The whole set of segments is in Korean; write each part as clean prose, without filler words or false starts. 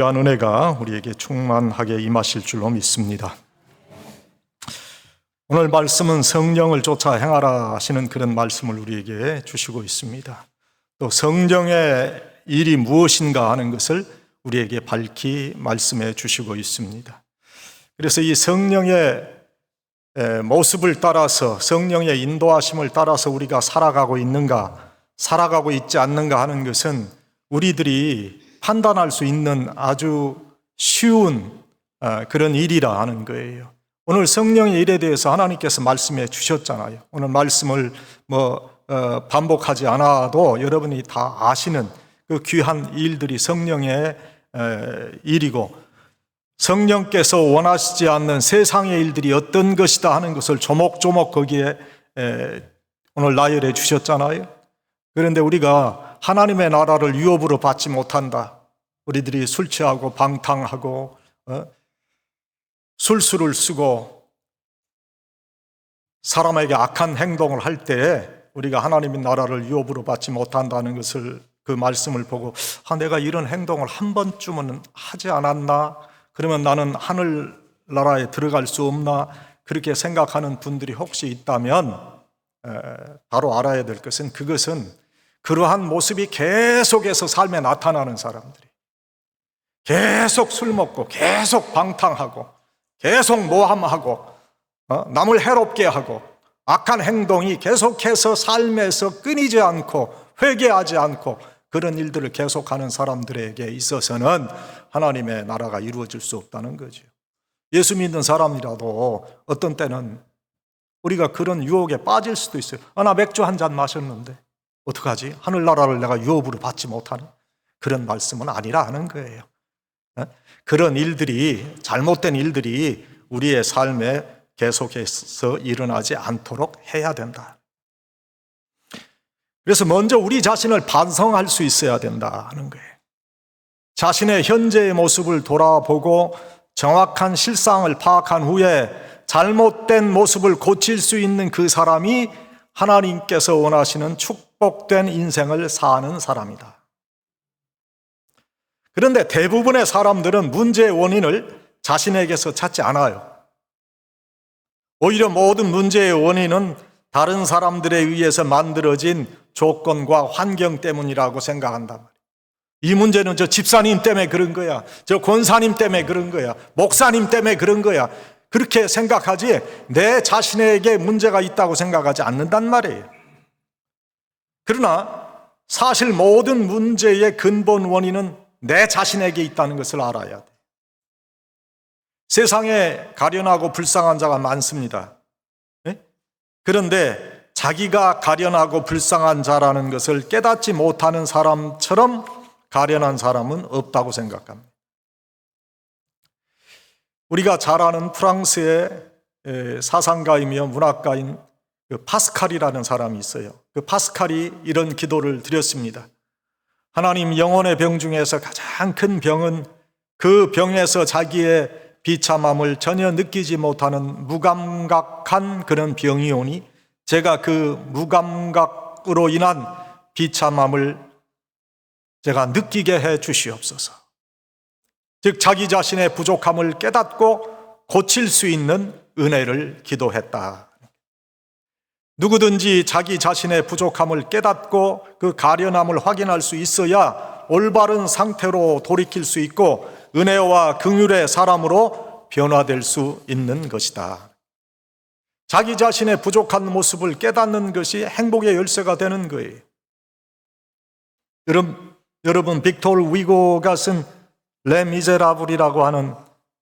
귀한 은혜가 우리에게 충만하게 임하실 줄로 믿습니다. 오늘 말씀은 성령을 쫓아 행하라 하시는 그런 말씀을 우리에게 주시고 있습니다. 또 성령의 일이 무엇인가 하는 것을 우리에게 밝히 말씀해 주시고 있습니다. 그래서 이 성령의 모습을 따라서, 성령의 인도하심을 따라서 우리가 살아가고 있는가, 살아가고 있지 않는가 하는 것은 우리들이 판단할 수 있는 아주 쉬운 그런 일이라 하는 거예요. 오늘 성령의 일에 대해서 하나님께서 말씀해 주셨잖아요. 오늘 말씀을 반복하지 않아도 여러분이 다 아시는 그 귀한 일들이 성령의 일이고, 성령께서 원하시지 않는 세상의 일들이 어떤 것이다 하는 것을 조목조목 거기에 오늘 나열해 주셨잖아요. 그런데 우리가 하나님의 나라를 유업으로 받지 못한다, 우리들이 술 취하고 방탕하고 술수를 쓰고 사람에게 악한 행동을 할 때에 우리가 하나님의 나라를 유업으로 받지 못한다는 것을, 그 말씀을 보고 내가 이런 행동을 한 번쯤은 하지 않았나, 그러면 나는 하늘나라에 들어갈 수 없나, 그렇게 생각하는 분들이 혹시 있다면 바로 알아야 될 것은, 그것은 그러한 모습이 계속해서 삶에 나타나는 사람들이, 계속 술 먹고 계속 방탕하고 계속 모함하고 남을 해롭게 하고 악한 행동이 계속해서 삶에서 끊이지 않고 회개하지 않고 그런 일들을 계속하는 사람들에게 있어서는 하나님의 나라가 이루어질 수 없다는 거죠. 예수 믿는 사람이라도 어떤 때는 우리가 그런 유혹에 빠질 수도 있어요. 나 맥주 한 잔 마셨는데 어떡하지? 하늘나라를 내가 유업으로 받지 못하는 그런 말씀은 아니라 하는 거예요. 그런 일들이, 잘못된 일들이 우리의 삶에 계속해서 일어나지 않도록 해야 된다. 그래서 먼저 우리 자신을 반성할 수 있어야 된다 하는 거예요. 자신의 현재의 모습을 돌아보고 정확한 실상을 파악한 후에 잘못된 모습을 고칠 수 있는 그 사람이 하나님께서 원하시는 축복된 인생을 사는 사람이다. 그런데 대부분의 사람들은 문제의 원인을 자신에게서 찾지 않아요. 오히려 모든 문제의 원인은 다른 사람들에 의해서 만들어진 조건과 환경 때문이라고 생각한단 말이에요. 이 문제는 저 집사님 때문에 그런 거야, 저 권사님 때문에 그런 거야, 목사님 때문에 그런 거야, 그렇게 생각하지 내 자신에게 문제가 있다고 생각하지 않는단 말이에요. 그러나 사실 모든 문제의 근본 원인은 내 자신에게 있다는 것을 알아야 돼. 세상에 가련하고 불쌍한 자가 많습니다. 그런데 자기가 가련하고 불쌍한 자라는 것을 깨닫지 못하는 사람처럼 가련한 사람은 없다고 생각합니다. 우리가 잘 아는 프랑스의 사상가이며 문학가인 파스칼이라는 사람이 있어요. 그 파스칼이 이런 기도를 드렸습니다. 하나님, 영혼의 병 중에서 가장 큰 병은 그 병에서 자기의 비참함을 전혀 느끼지 못하는 무감각한 그런 병이오니 제가 그 무감각으로 인한 비참함을 제가 느끼게 해 주시옵소서. 즉 자기 자신의 부족함을 깨닫고 고칠 수 있는 은혜를 기도했다. 누구든지 자기 자신의 부족함을 깨닫고 그 가련함을 확인할 수 있어야 올바른 상태로 돌이킬 수 있고 은혜와 긍휼의 사람으로 변화될 수 있는 것이다. 자기 자신의 부족한 모습을 깨닫는 것이 행복의 열쇠가 되는 거예요. 여러분 빅토르 위고가 쓴 레 미제라블이라고 하는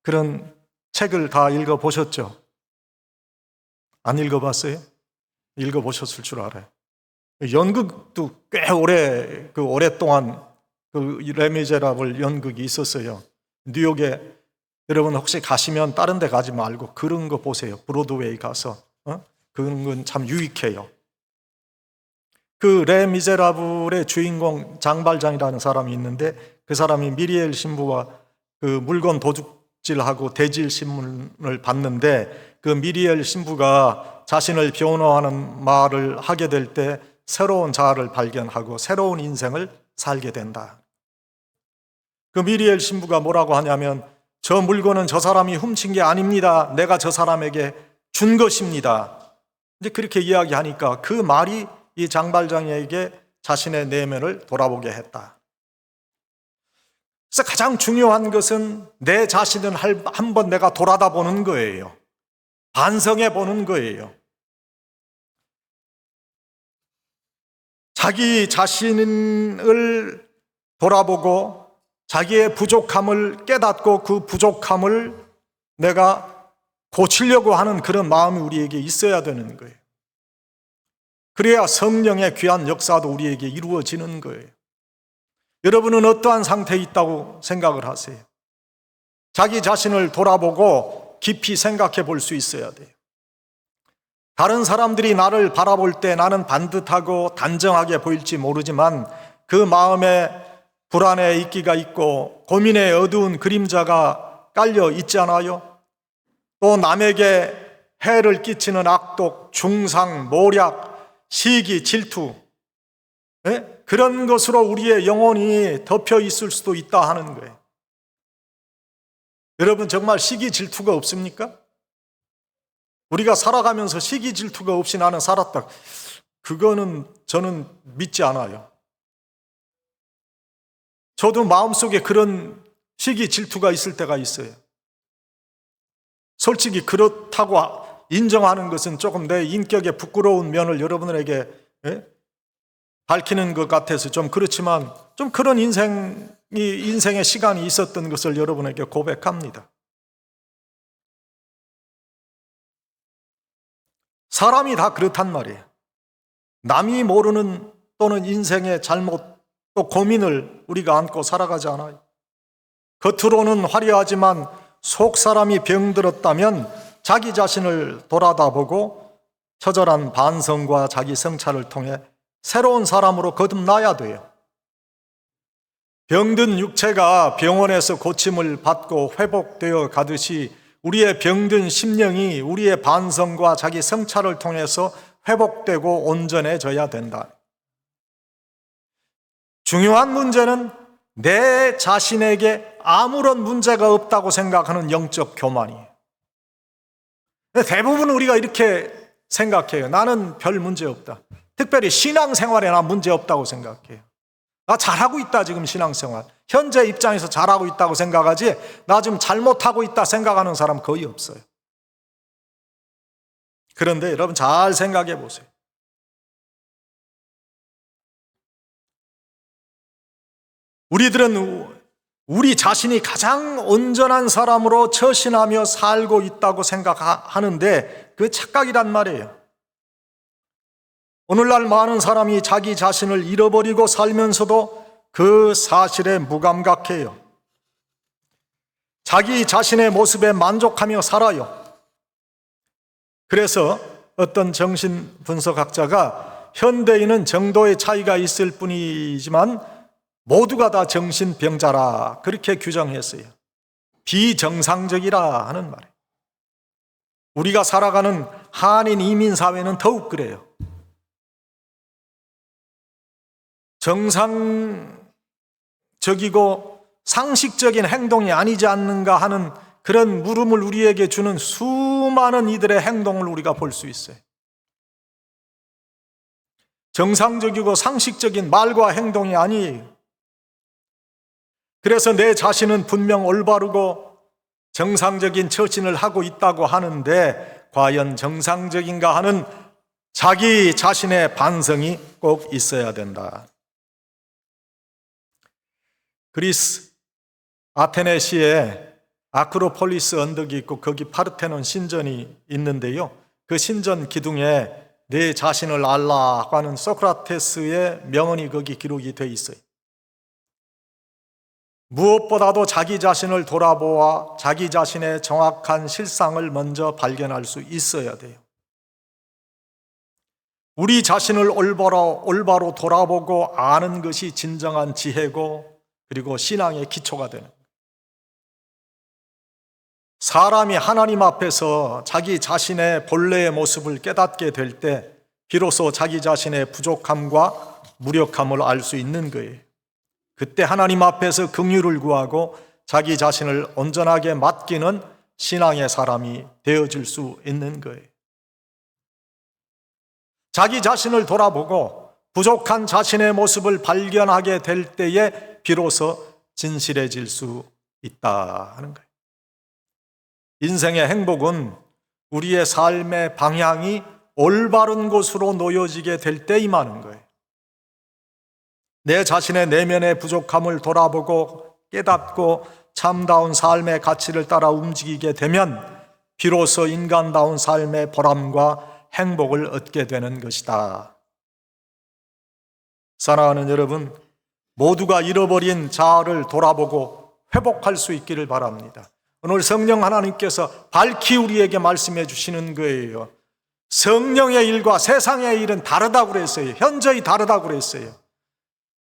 그런 책을 다 읽어보셨죠? 안 읽어봤어요? 읽어보셨을 줄 알아요. 연극도 꽤 오랫동안 그 레 미제라블 연극이 있었어요. 뉴욕에 여러분 혹시 가시면 다른 데 가지 말고 그런 거 보세요. 브로드웨이 가서 그런 건 참 유익해요. 그 레 미제라블의 주인공 장발장이라는 사람이 있는데 그 사람이 미리엘 신부와 그 물건 도둑질하고 대질 신문을 받는데 그 미리엘 신부가 자신을 변호하는 말을 하게 될 때 새로운 자아를 발견하고 새로운 인생을 살게 된다. 그 미리엘 신부가 뭐라고 하냐면 저 물건은 저 사람이 훔친 게 아닙니다. 내가 저 사람에게 준 것입니다. 이제 그렇게 이야기하니까 그 말이 이 장발장에게 자신의 내면을 돌아보게 했다. 그래서 가장 중요한 것은 내 자신을 한번 내가 돌아다 보는 거예요. 반성해 보는 거예요. 자기 자신을 돌아보고 자기의 부족함을 깨닫고 그 부족함을 내가 고치려고 하는 그런 마음이 우리에게 있어야 되는 거예요. 그래야 성령의 귀한 역사도 우리에게 이루어지는 거예요. 여러분은 어떠한 상태에 있다고 생각을 하세요? 자기 자신을 돌아보고 깊이 생각해 볼 수 있어야 돼요. 다른 사람들이 나를 바라볼 때 나는 반듯하고 단정하게 보일지 모르지만 그 마음에 불안의 이끼가 있고 고민의 어두운 그림자가 깔려 있잖아요. 또 남에게 해를 끼치는 악독, 중상, 모략, 시기, 질투, 그런 것으로 우리의 영혼이 덮여 있을 수도 있다 하는 거예요. 여러분 정말 시기, 질투가 없습니까? 우리가 살아가면서 시기, 질투가 없이 나는 살았다. 그거는 저는 믿지 않아요. 저도 마음속에 그런 시기, 질투가 있을 때가 있어요. 솔직히 그렇다고 인정하는 것은 조금 내 인격의 부끄러운 면을 여러분들에게 밝히는 것 같아서 좀 그렇지만 좀 그런 인생의 시간이 있었던 것을 여러분에게 고백합니다. 사람이 다 그렇단 말이에요. 남이 모르는 또는 인생의 잘못 또 고민을 우리가 안고 살아가지 않아요. 겉으로는 화려하지만 속 사람이 병들었다면 자기 자신을 돌아다보고 처절한 반성과 자기 성찰을 통해 새로운 사람으로 거듭나야 돼요. 병든 육체가 병원에서 고침을 받고 회복되어 가듯이 우리의 병든 심령이 우리의 반성과 자기 성찰을 통해서 회복되고 온전해져야 된다. 중요한 문제는 내 자신에게 아무런 문제가 없다고 생각하는 영적 교만이에요. 대부분 우리가 이렇게 생각해요. 나는 별 문제 없다. 특별히 신앙생활에 나 문제 없다고 생각해요. 나 잘하고 있다 지금 신앙생활. 현재 입장에서 잘하고 있다고 생각하지 나 지금 잘못하고 있다 생각하는 사람 거의 없어요. 그런데 여러분 잘 생각해 보세요. 우리들은 우리 자신이 가장 온전한 사람으로 처신하며 살고 있다고 생각하는데 그 착각이란 말이에요. 오늘날 많은 사람이 자기 자신을 잃어버리고 살면서도 그 사실에 무감각해요. 자기 자신의 모습에 만족하며 살아요. 그래서 어떤 정신분석학자가 현대인은 정도의 차이가 있을 뿐이지만 모두가 다 정신병자라 그렇게 규정했어요. 비정상적이라 하는 말이에요. 우리가 살아가는 한인 이민 사회는 더욱 그래요. 정상적이고 상식적인 행동이 아니지 않는가 하는 그런 물음을 우리에게 주는 수많은 이들의 행동을 우리가 볼 수 있어요. 정상적이고 상식적인 말과 행동이 아니에요. 그래서 내 자신은 분명 올바르고 정상적인 처신을 하고 있다고 하는데 과연 정상적인가 하는 자기 자신의 반성이 꼭 있어야 된다. 그리스 아테네시에 아크로폴리스 언덕이 있고 거기 파르테논 신전이 있는데요. 그 신전 기둥에 내 자신을 알라고 하는 소크라테스의 명언이 거기 기록이 되어 있어요. 무엇보다도 자기 자신을 돌아보아 자기 자신의 정확한 실상을 먼저 발견할 수 있어야 돼요. 우리 자신을 올바로 돌아보고 아는 것이 진정한 지혜고 그리고 신앙의 기초가 되는 거예요. 사람이 하나님 앞에서 자기 자신의 본래의 모습을 깨닫게 될 때 비로소 자기 자신의 부족함과 무력함을 알 수 있는 거예요. 그때 하나님 앞에서 긍휼을 구하고 자기 자신을 온전하게 맡기는 신앙의 사람이 되어질 수 있는 거예요. 자기 자신을 돌아보고 부족한 자신의 모습을 발견하게 될 때에 비로소 진실해질 수 있다 하는 거예요. 인생의 행복은 우리의 삶의 방향이 올바른 곳으로 놓여지게 될 때 임하는 거예요. 내 자신의 내면의 부족함을 돌아보고 깨닫고 참다운 삶의 가치를 따라 움직이게 되면 비로소 인간다운 삶의 보람과 행복을 얻게 되는 것이다. 사랑하는 여러분, 모두가 잃어버린 자아를 돌아보고 회복할 수 있기를 바랍니다. 오늘 성령 하나님께서 밝히 우리에게 말씀해 주시는 거예요. 성령의 일과 세상의 일은 다르다고 그랬어요. 현저히 다르다고 그랬어요.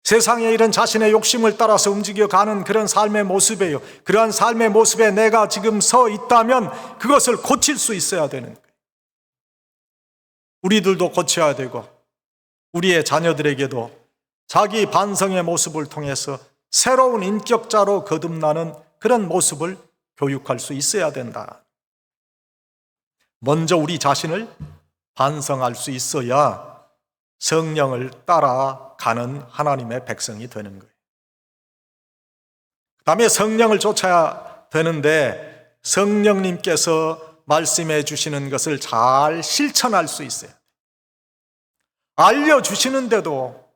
세상의 일은 자신의 욕심을 따라서 움직여가는 그런 삶의 모습이에요. 그러한 삶의 모습에 내가 지금 서 있다면 그것을 고칠 수 있어야 되는 거예요. 우리들도 고쳐야 되고 우리의 자녀들에게도 자기 반성의 모습을 통해서 새로운 인격자로 거듭나는 그런 모습을 교육할 수 있어야 된다. 먼저 우리 자신을 반성할 수 있어야 성령을 따라가는 하나님의 백성이 되는 거예요. 그 다음에 성령을 쫓아야 되는데 성령님께서 말씀해 주시는 것을 잘 실천할 수 있어요. 알려주시는데도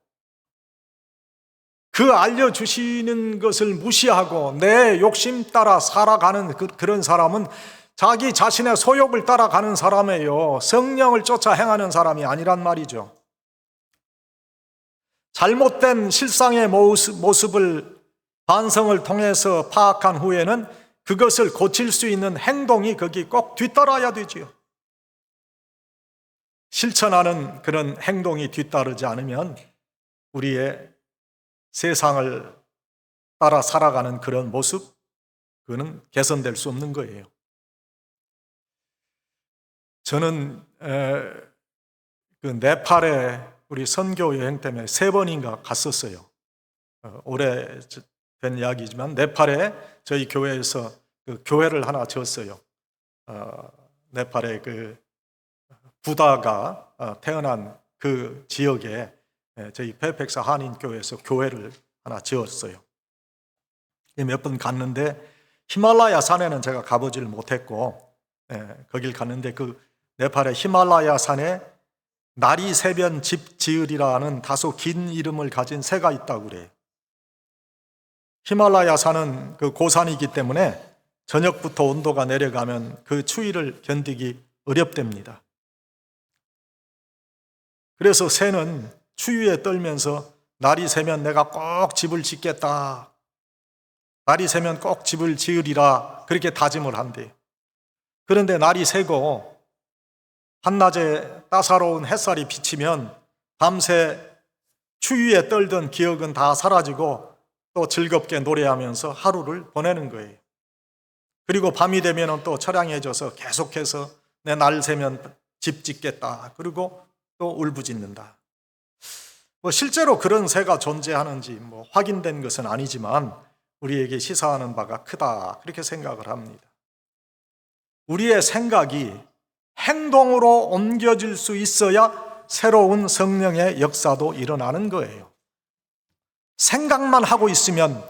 그 알려주시는 것을 무시하고 내 욕심 따라 살아가는 그런 사람은 자기 자신의 소욕을 따라가는 사람이에요. 성령을 쫓아 행하는 사람이 아니란 말이죠. 잘못된 실상의 모습을 반성을 통해서 파악한 후에는 그것을 고칠 수 있는 행동이 거기 꼭 뒤따라야 되지요. 실천하는 그런 행동이 뒤따르지 않으면 우리의 세상을 따라 살아가는 그런 모습, 그거는 개선될 수 없는 거예요. 저는 그 네팔에 우리 선교 여행 때문에 3번인가 갔었어요. 오래된 이야기지만 네팔에 저희 교회에서 그 교회를 하나 지었어요. 네팔의 그 부다가 태어난 그 지역에 저희 페이펙스 한인교회에서 교회를 하나 지었어요. 몇 번 갔는데 히말라야 산에는 제가 가보질 못했고 거길 갔는데 그 네팔의 히말라야 산에 나리새변 집 지을이라는 다소 긴 이름을 가진 새가 있다고 그래요. 히말라야 산은 그 고산이기 때문에 저녁부터 온도가 내려가면 그 추위를 견디기 어렵답니다. 그래서 새는 추위에 떨면서 날이 새면 내가 꼭 집을 짓겠다, 날이 새면 꼭 집을 지으리라 그렇게 다짐을 한대요. 그런데 날이 새고 한낮에 따사로운 햇살이 비치면 밤새 추위에 떨던 기억은 다 사라지고 또 즐겁게 노래하면서 하루를 보내는 거예요. 그리고 밤이 되면 또 처량해져서 계속해서 내 날 새면 집 짓겠다 그리고 또 울부짖는다. 실제로 그런 새가 존재하는지 확인된 것은 아니지만 우리에게 시사하는 바가 크다 그렇게 생각을 합니다. 우리의 생각이 행동으로 옮겨질 수 있어야 새로운 성령의 역사도 일어나는 거예요. 생각만 하고 있으면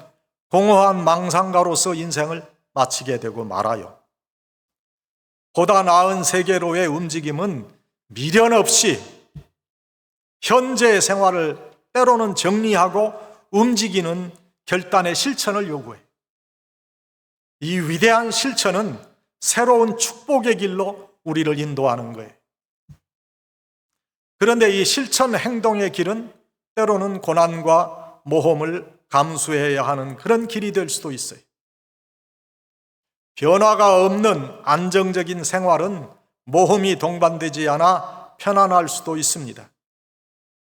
공허한 망상가로서 인생을 마치게 되고 말아요. 보다 나은 세계로의 움직임은 미련 없이 현재의 생활을 때로는 정리하고 움직이는 결단의 실천을 요구해요. 이 위대한 실천은 새로운 축복의 길로 우리를 인도하는 거예요. 그런데 이 실천 행동의 길은 때로는 고난과 모험을 감수해야 하는 그런 길이 될 수도 있어요. 변화가 없는 안정적인 생활은 모험이 동반되지 않아 편안할 수도 있습니다.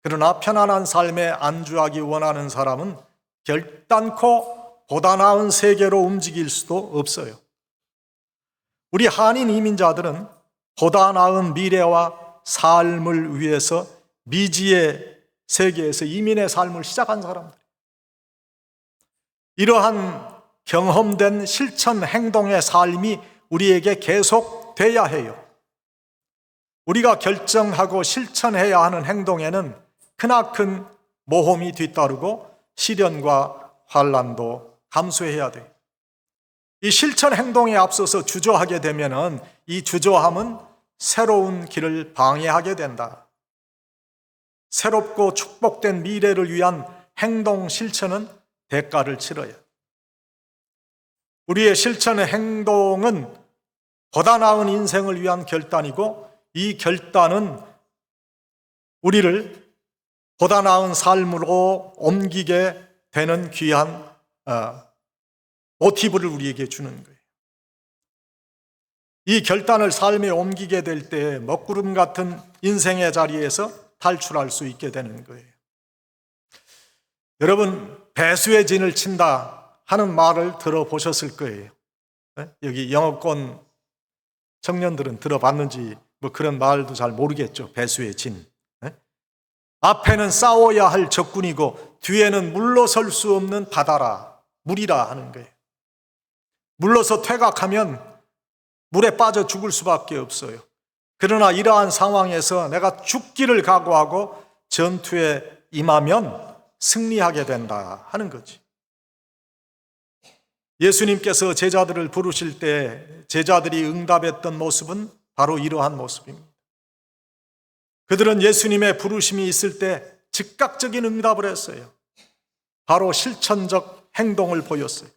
그러나 편안한 삶에 안주하기 원하는 사람은 결단코 보다 나은 세계로 움직일 수도 없어요. 우리 한인 이민자들은 보다 나은 미래와 삶을 위해서 미지의 세계에서 이민의 삶을 시작한 사람들. 이러한 경험된 실천 행동의 삶이 우리에게 계속 돼야 해요. 우리가 결정하고 실천해야 하는 행동에는 크나큰 모험이 뒤따르고 시련과 환난도 감수해야 돼요. 이 실천 행동에 앞서서 주저하게 되면은 이 주저함은 새로운 길을 방해하게 된다. 새롭고 축복된 미래를 위한 행동 실천은 대가를 치러야 해요. 우리의 실천의 행동은 보다 나은 인생을 위한 결단이고, 이 결단은 우리를 보다 나은 삶으로 옮기게 되는 귀한 모티브를 우리에게 주는 거예요. 이 결단을 삶에 옮기게 될 때 먹구름 같은 인생의 자리에서 탈출할 수 있게 되는 거예요. 여러분, 배수의 진을 친다 하는 말을 들어보셨을 거예요. 여기 영어권 청년들은 들어봤는지 뭐 그런 말도 잘 모르겠죠. 배수의 진. 앞에는 싸워야 할 적군이고 뒤에는 물러설 수 없는 바다라, 물이라 하는 거예요. 물러서 퇴각하면 물에 빠져 죽을 수밖에 없어요. 그러나 이러한 상황에서 내가 죽기를 각오하고 전투에 임하면 승리하게 된다 하는 거지. 예수님께서 제자들을 부르실 때 제자들이 응답했던 모습은 바로 이러한 모습입니다. 그들은 예수님의 부르심이 있을 때 즉각적인 응답을 했어요. 바로 실천적 행동을 보였어요.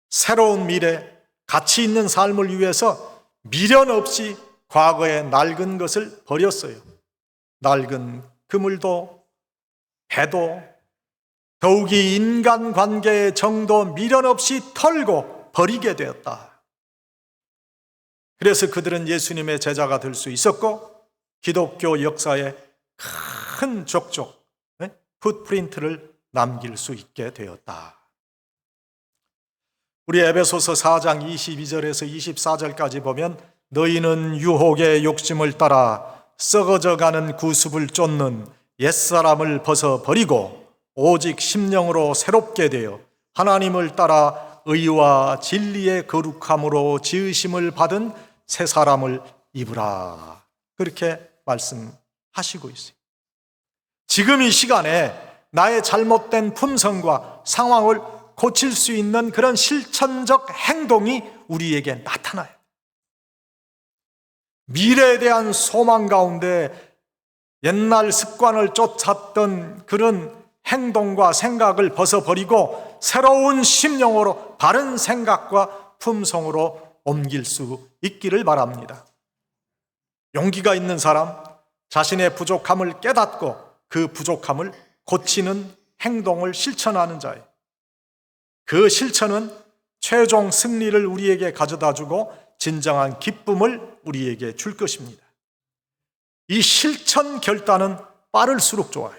새로운 미래, 가치 있는 삶을 위해서 미련 없이 과거의 낡은 것을 버렸어요. 낡은 그물도, 배도, 더욱이 인간관계의 정도 미련 없이 털고 버리게 되었다. 그래서 그들은 예수님의 제자가 될 수 있었고, 기독교 역사에 큰 족족, 풋프린트를 남길 수 있게 되었다. 우리 에베소서 4장 22절에서 24절까지 보면, 너희는 유혹의 욕심을 따라 썩어져가는 구습을 쫓는 옛사람을 벗어버리고 오직 심령으로 새롭게 되어 하나님을 따라 의와 진리의 거룩함으로 지으심을 받은 새 사람을 입으라. 그렇게 말씀하시고 있어요. 지금 이 시간에 나의 잘못된 품성과 상황을 고칠 수 있는 그런 실천적 행동이 우리에게 나타나요. 미래에 대한 소망 가운데 옛날 습관을 쫓았던 그런 행동과 생각을 벗어버리고 새로운 심령으로 바른 생각과 품성으로 옮길 수 있기를 바랍니다. 용기가 있는 사람, 자신의 부족함을 깨닫고 그 부족함을 고치는 행동을 실천하는 자예요. 그 실천은 최종 승리를 우리에게 가져다주고 진정한 기쁨을 우리에게 줄 것입니다. 이 실천 결단은 빠를수록 좋아요.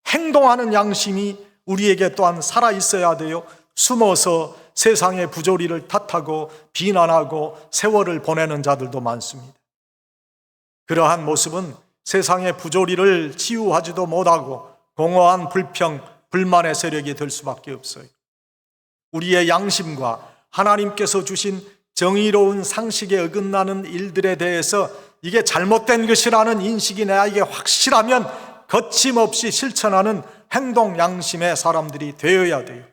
행동하는 양심이 우리에게 또한 살아있어야 돼요. 숨어서 세상의 부조리를 탓하고 비난하고 세월을 보내는 자들도 많습니다. 그러한 모습은 세상의 부조리를 치유하지도 못하고 공허한 불평, 불만의 세력이 될 수밖에 없어요. 우리의 양심과 하나님께서 주신 정의로운 상식에 어긋나는 일들에 대해서 이게 잘못된 것이라는 인식이 나에게 확실하면 거침없이 실천하는 행동 양심의 사람들이 되어야 돼요.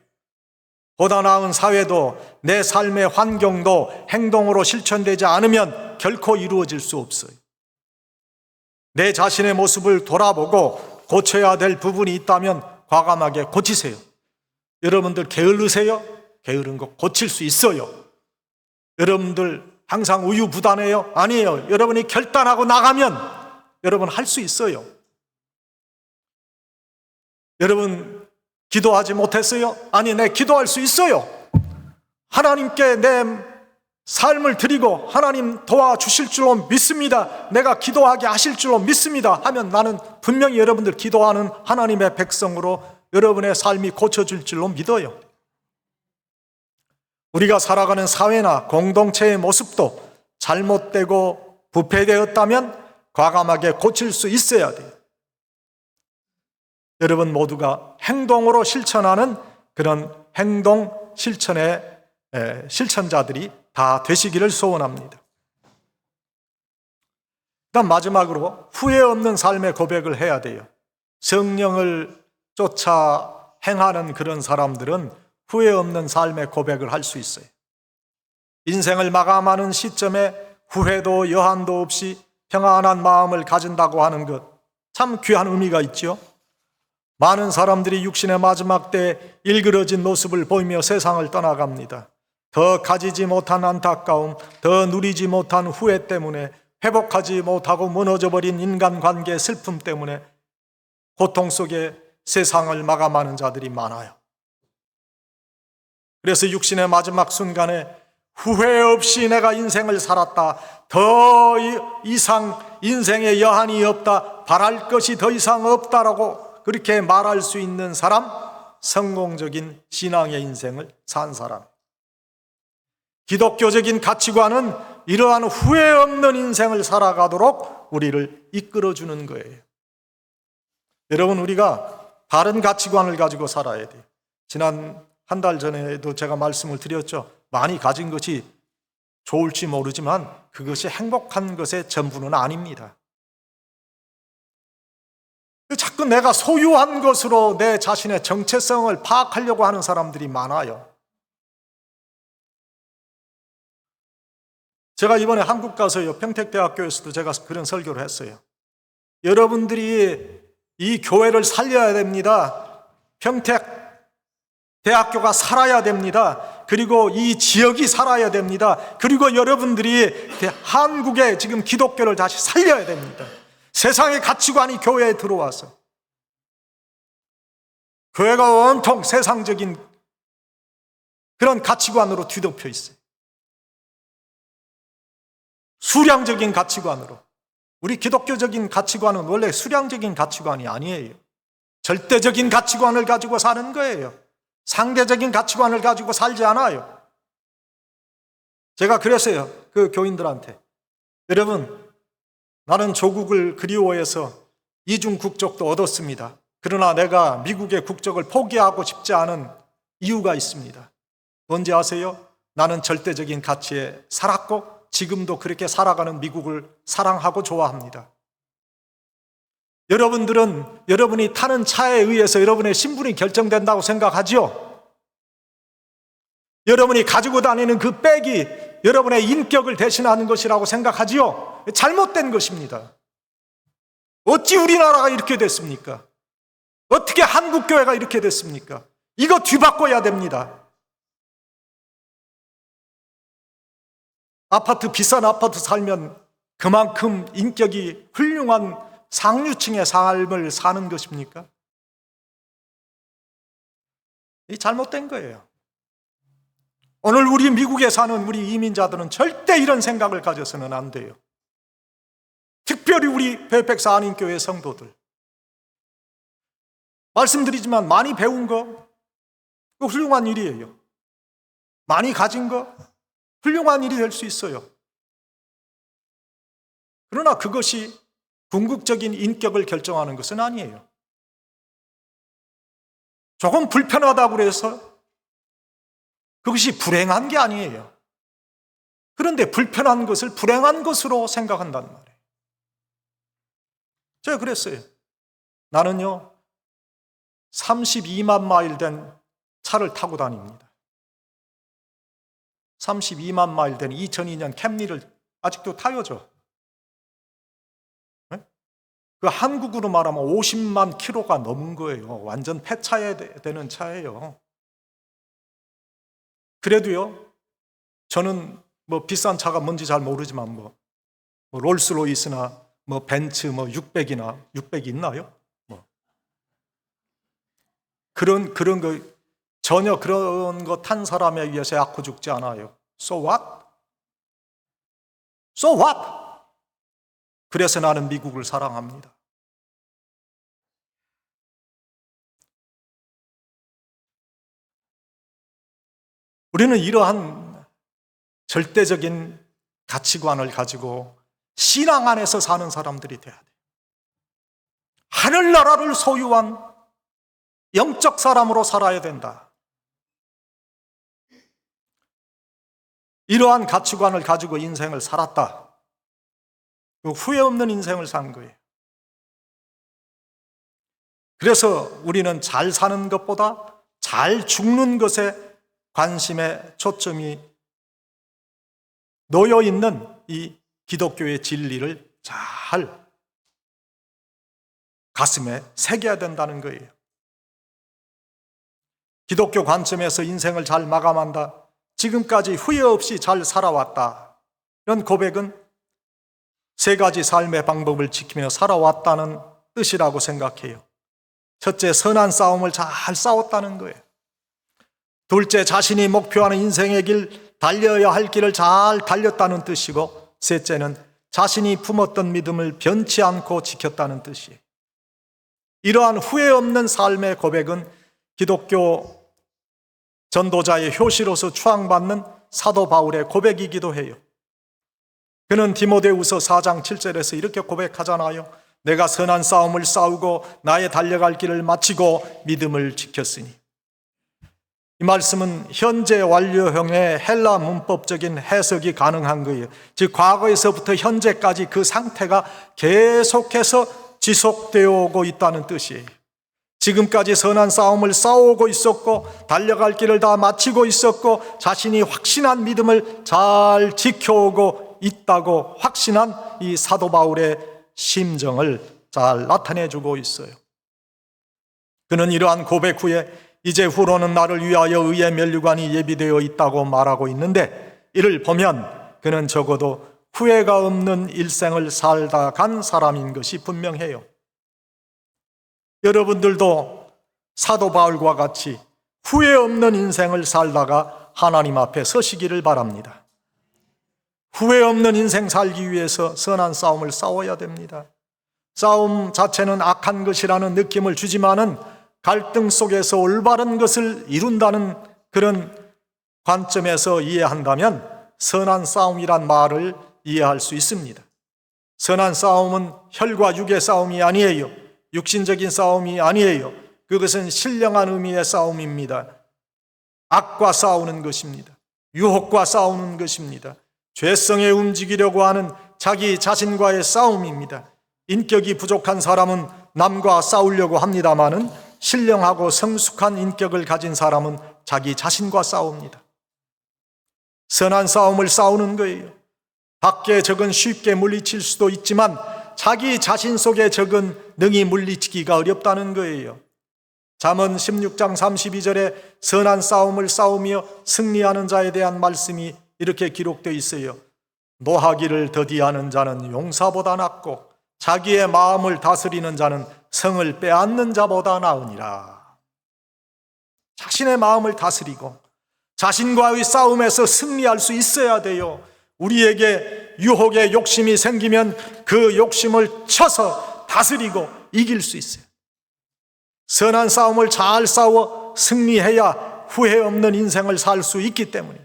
보다 나은 사회도 내 삶의 환경도 행동으로 실천되지 않으면 결코 이루어질 수 없어요. 내 자신의 모습을 돌아보고 고쳐야 될 부분이 있다면 과감하게 고치세요. 여러분들 게으르세요? 게으른 거 고칠 수 있어요. 여러분들 항상 우유부단해요? 아니에요. 여러분이 결단하고 나가면 여러분 할 수 있어요. 여러분 기도하지 못했어요? 아니, 내 기도할 수 있어요. 하나님께 내 삶을 드리고 하나님 도와주실 줄로 믿습니다. 내가 기도하게 하실 줄로 믿습니다 하면 나는 분명히 여러분들 기도하는 하나님의 백성으로 여러분의 삶이 고쳐질 줄로 믿어요. 우리가 살아가는 사회나 공동체의 모습도 잘못되고 부패되었다면 과감하게 고칠 수 있어야 돼요. 여러분 모두가 행동으로 실천하는 그런 행동 실천의 실천자들이 다 되시기를 소원합니다. 그다음 마지막으로 후회 없는 삶의 고백을 해야 돼요. 성령을 쫓아 행하는 그런 사람들은 후회 없는 삶의 고백을 할 수 있어요. 인생을 마감하는 시점에 후회도 여한도 없이 평안한 마음을 가진다고 하는 것, 참 귀한 의미가 있죠. 많은 사람들이 육신의 마지막 때 일그러진 모습을 보이며 세상을 떠나갑니다. 더 가지지 못한 안타까움, 더 누리지 못한 후회 때문에, 회복하지 못하고 무너져버린 인간관계의 슬픔 때문에 고통 속에 세상을 마감하는 자들이 많아요. 그래서 육신의 마지막 순간에 후회 없이 내가 인생을 살았다, 더 이상 인생에 여한이 없다, 바랄 것이 더 이상 없다라고 그렇게 말할 수 있는 사람, 성공적인 신앙의 인생을 산 사람. 기독교적인 가치관은 이러한 후회 없는 인생을 살아가도록 우리를 이끌어주는 거예요. 여러분, 우리가 다른 가치관을 가지고 살아야 돼요. 지난 한 달 전에도 제가 말씀을 드렸죠. 많이 가진 것이 좋을지 모르지만 그것이 행복한 것의 전부는 아닙니다. 자꾸 내가 소유한 것으로 내 자신의 정체성을 파악하려고 하는 사람들이 많아요. 제가 이번에 한국 가서요, 평택대학교에서도 제가 그런 설교를 했어요. 여러분들이 이 교회를 살려야 됩니다. 평택대학교가 살아야 됩니다. 그리고 이 지역이 살아야 됩니다. 그리고 여러분들이 한국의 지금 기독교를 다시 살려야 됩니다. 세상의 가치관이 교회에 들어와서 교회가 온통 세상적인 그런 가치관으로 뒤덮여 있어요. 수량적인 가치관으로. 우리 기독교적인 가치관은 원래 수량적인 가치관이 아니에요. 절대적인 가치관을 가지고 사는 거예요. 상대적인 가치관을 가지고 살지 않아요. 제가 그랬어요, 그 교인들한테. 여러분, 나는 조국을 그리워해서 이중 국적도 얻었습니다. 그러나 내가 미국의 국적을 포기하고 싶지 않은 이유가 있습니다. 뭔지 아세요? 나는 절대적인 가치에 살았고 지금도 그렇게 살아가는 미국을 사랑하고 좋아합니다. 여러분들은 여러분이 타는 차에 의해서 여러분의 신분이 결정된다고 생각하죠? 여러분이 가지고 다니는 그 백이 여러분의 인격을 대신하는 것이라고 생각하지요? 잘못된 것입니다. 어찌 우리나라가 이렇게 됐습니까? 어떻게 한국교회가 이렇게 됐습니까? 이거 뒤바꿔야 됩니다. 비싼 아파트 살면 그만큼 인격이 훌륭한 상류층의 삶을 사는 것입니까? 이 잘못된 거예요. 오늘 우리 미국에 사는 우리 이민자들은 절대 이런 생각을 가져서는 안 돼요. 특별히 우리 페이펙스 한인교회 성도들. 말씀드리지만 많이 배운 거, 그거 훌륭한 일이에요. 많이 가진 거, 훌륭한 일이 될 수 있어요. 그러나 그것이 궁극적인 인격을 결정하는 것은 아니에요. 조금 불편하다고 해서 그것이 불행한 게 아니에요. 그런데 불편한 것을 불행한 것으로 생각한다는 말이에요. 제가 그랬어요. 나는요, 32만 마일 된 차를 타고 다닙니다. 32만 마일 된 2002년 캠리를 아직도 타요, 저. 네? 그 한국으로 말하면 50만 킬로가 넘은 거예요. 완전 폐차에 되는 차예요. 그래도요, 저는 뭐 비싼 차가 뭔지 잘 모르지만 뭐 롤스로이스나 뭐 벤츠 600이 있나요? 그런 거 전혀 그런 거 탄 사람에 의해서 약고 죽지 않아요. So what? So what? 그래서 나는 미국을 사랑합니다. 우리는 이러한 절대적인 가치관을 가지고 신앙 안에서 사는 사람들이 돼야 돼요. 하늘나라를 소유한 영적 사람으로 살아야 된다. 이러한 가치관을 가지고 인생을 살았다. 그 후회 없는 인생을 산 거예요. 그래서 우리는 잘 사는 것보다 잘 죽는 것에 관심의 초점이 놓여 있는 이 기독교의 진리를 잘 가슴에 새겨야 된다는 거예요. 기독교 관점에서 인생을 잘 마감한다. 지금까지 후회 없이 잘 살아왔다. 이런 고백은 세 가지 삶의 방법을 지키며 살아왔다는 뜻이라고 생각해요. 첫째, 선한 싸움을 잘 싸웠다는 거예요. 둘째, 자신이 목표하는 인생의 길, 달려야 할 길을 잘 달렸다는 뜻이고, 셋째는 자신이 품었던 믿음을 변치 않고 지켰다는 뜻이에요. 이러한 후회 없는 삶의 고백은 기독교 전도자의 효시로서 추앙받는 사도 바울의 고백이기도 해요. 그는 디모데후서 4장 7절에서 이렇게 고백하잖아요. 내가 선한 싸움을 싸우고 나의 달려갈 길을 마치고 믿음을 지켰으니. 이 말씀은 현재 완료형의 헬라 문법적인 해석이 가능한 거예요. 즉 과거에서부터 현재까지 그 상태가 계속해서 지속되어 오고 있다는 뜻이에요. 지금까지 선한 싸움을 싸우고 있었고 달려갈 길을 다 마치고 있었고 자신이 확신한 믿음을 잘 지켜오고 있다고 확신한 이 사도 바울의 심정을 잘 나타내주고 있어요. 그는 이러한 고백 후에 이제 후로는 나를 위하여 의의 면류관이 예비되어 있다고 말하고 있는데, 이를 보면 그는 적어도 후회가 없는 일생을 살다 간 사람인 것이 분명해요. 여러분들도 사도 바울과 같이 후회 없는 인생을 살다가 하나님 앞에 서시기를 바랍니다. 후회 없는 인생 살기 위해서 선한 싸움을 싸워야 됩니다. 싸움 자체는 악한 것이라는 느낌을 주지만은 갈등 속에서 올바른 것을 이룬다는 그런 관점에서 이해한다면 선한 싸움이란 말을 이해할 수 있습니다. 선한 싸움은 혈과 육의 싸움이 아니에요. 육신적인 싸움이 아니에요. 그것은 신령한 의미의 싸움입니다. 악과 싸우는 것입니다. 유혹과 싸우는 것입니다. 죄성에 움직이려고 하는 자기 자신과의 싸움입니다. 인격이 부족한 사람은 남과 싸우려고 합니다마는 신령하고 성숙한 인격을 가진 사람은 자기 자신과 싸웁니다. 선한 싸움을 싸우는 거예요. 밖에 적은 쉽게 물리칠 수도 있지만 자기 자신 속에 적은 능히 물리치기가 어렵다는 거예요. 잠언 16장 32절에 선한 싸움을 싸우며 승리하는 자에 대한 말씀이 이렇게 기록되어 있어요. 노하기를 더디하는 자는 용사보다 낫고 자기의 마음을 다스리는 자는 성을 빼앗는 자보다 나으니라. 자신의 마음을 다스리고 자신과의 싸움에서 승리할 수 있어야 돼요. 우리에게 유혹의 욕심이 생기면 그 욕심을 쳐서 다스리고 이길 수 있어요. 선한 싸움을 잘 싸워 승리해야 후회 없는 인생을 살 수 있기 때문에.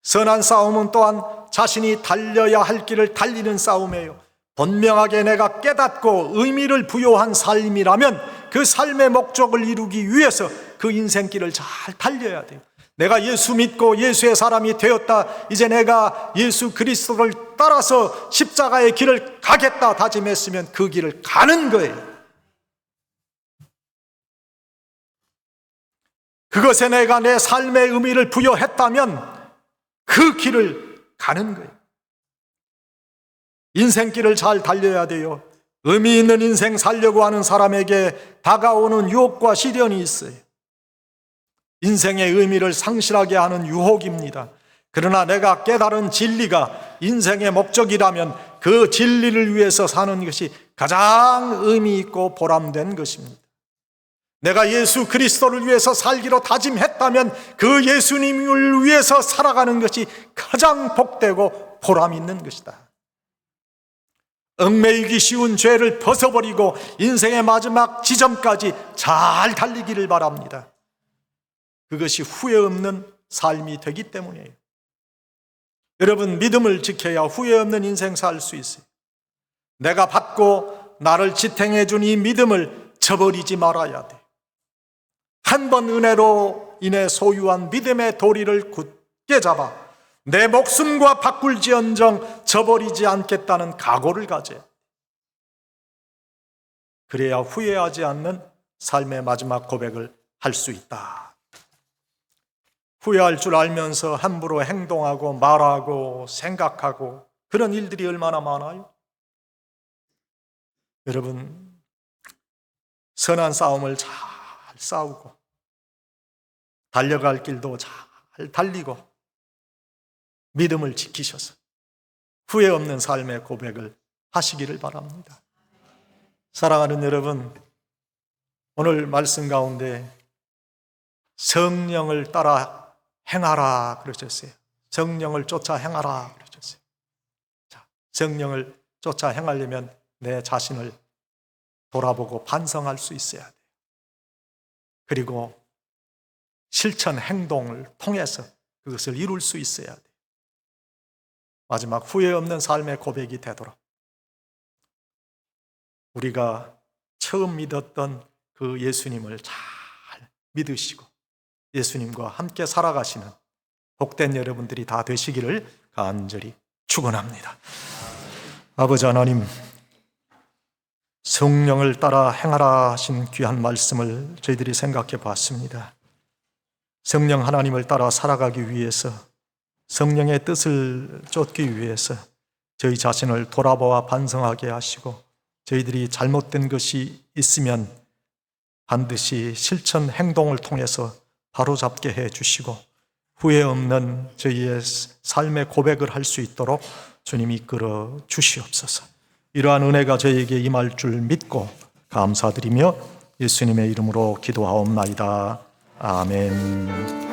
선한 싸움은 또한 자신이 달려야 할 길을 달리는 싸움이에요. 분명하게 내가 깨닫고 의미를 부여한 삶이라면 그 삶의 목적을 이루기 위해서 그 인생길을 잘 달려야 돼요. 내가 예수 믿고 예수의 사람이 되었다. 이제 내가 예수 그리스도를 따라서 십자가의 길을 가겠다 다짐했으면 그 길을 가는 거예요. 그것에 내가 내 삶의 의미를 부여했다면 그 길을 가는 거예요. 인생길을 잘 달려야 돼요. 의미 있는 인생 살려고 하는 사람에게 다가오는 유혹과 시련이 있어요. 인생의 의미를 상실하게 하는 유혹입니다. 그러나 내가 깨달은 진리가 인생의 목적이라면 그 진리를 위해서 사는 것이 가장 의미 있고 보람된 것입니다. 내가 예수 그리스도를 위해서 살기로 다짐했다면 그 예수님을 위해서 살아가는 것이 가장 복되고 보람 있는 것이다. 얽매이기 쉬운 죄를 벗어버리고 인생의 마지막 지점까지 잘 달리기를 바랍니다. 그것이 후회 없는 삶이 되기 때문이에요. 여러분, 믿음을 지켜야 후회 없는 인생 살 수 있어요. 내가 받고 나를 지탱해 준 이 믿음을 저버리지 말아야 돼. 한 번 은혜로 인해 소유한 믿음의 도리를 굳게 굳게 잡아 내 목숨과 바꿀지언정 저버리지 않겠다는 각오를 가져야 돼. 그래야 후회하지 않는 삶의 마지막 고백을 할 수 있다. 후회할 줄 알면서 함부로 행동하고 말하고 생각하고 그런 일들이 얼마나 많아요. 여러분, 선한 싸움을 잘 싸우고 달려갈 길도 잘 달리고 믿음을 지키셔서 후회 없는 삶의 고백을 하시기를 바랍니다. 사랑하는 여러분, 오늘 말씀 가운데 성령을 따라 행하라 그러셨어요. 성령을 쫓아 행하라 그러셨어요. 자, 성령을 쫓아 행하려면 내 자신을 돌아보고 반성할 수 있어야 돼요. 그리고 실천 행동을 통해서 그것을 이룰 수 있어야 돼요. 마지막 후회 없는 삶의 고백이 되도록 우리가 처음 믿었던 그 예수님을 잘 믿으시고 예수님과 함께 살아가시는 복된 여러분들이 다 되시기를 간절히 축원합니다. 아버지 하나님, 성령을 따라 행하라 하신 귀한 말씀을 저희들이 생각해 봤습니다. 성령 하나님을 따라 살아가기 위해서, 성령의 뜻을 쫓기 위해서 저희 자신을 돌아보아 반성하게 하시고 저희들이 잘못된 것이 있으면 반드시 실천 행동을 통해서 바로잡게 해 주시고 후회 없는 저희의 삶의 고백을 할 수 있도록 주님 이끌어 주시옵소서. 이러한 은혜가 저희에게 임할 줄 믿고 감사드리며 예수님의 이름으로 기도하옵나이다. 아멘.